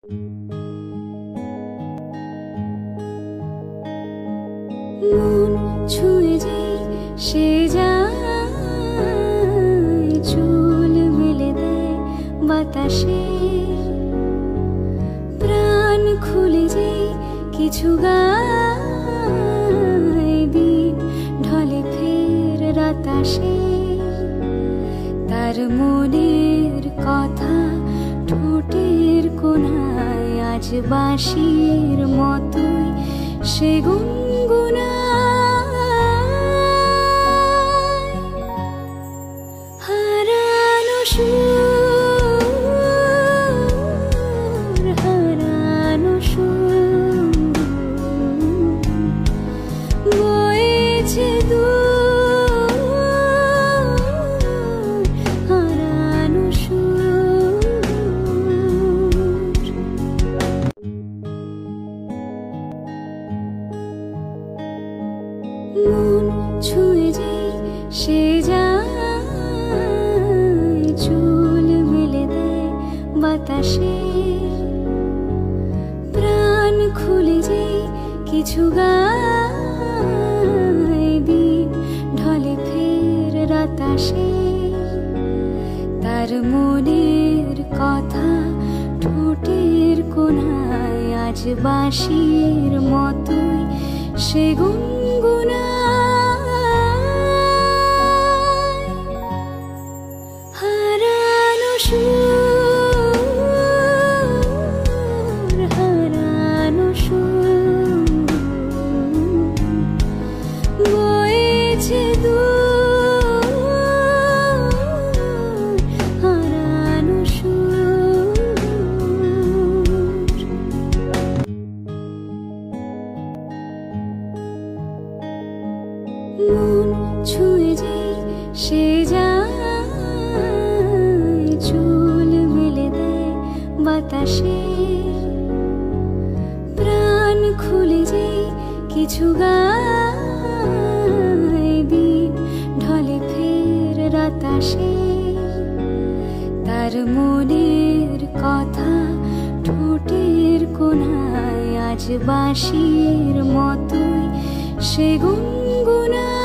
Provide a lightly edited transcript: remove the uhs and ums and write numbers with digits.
মন ছুঁয়ে যেই সে যায়, চুল মেলে দেয় বাতাসে, প্রাণ খুলে যেই কিছু গায়, দিন ঢলে ফের রাত আসে। তার মনের কথা ঠোঁটের কোণায় আজ বাঁশির মতোই সে গুনগুনায়। হারানো সুর, হারানো সুর, বয়েছে দূর, হারানো সুর। মন ছুঁয়ে যেই সে যায়, চুল মেলে দেয় বাতাসে, প্রাণ খুলে যেই কিছু গায়, দিন ঢলে ফের রাত আসে। তার মনের কথা ঠোঁটের কোণায় আজ বাঁশির মতোই সে গুনগুনায়। হারানো সুর, হারানো সুর, বয়েছে দূর, হারানো সুর। মন ছুঁয়ে যেই সে যায়, চুল মেলে দেয় বাতাসে, প্রাণ খুলে যেই কিছু গায়, দিন ঢলে ফের রাত আসে। তার মনের কথা ঠোঁটের কোণায় আজ বাঁশির মতোই সে গুনগুনায়।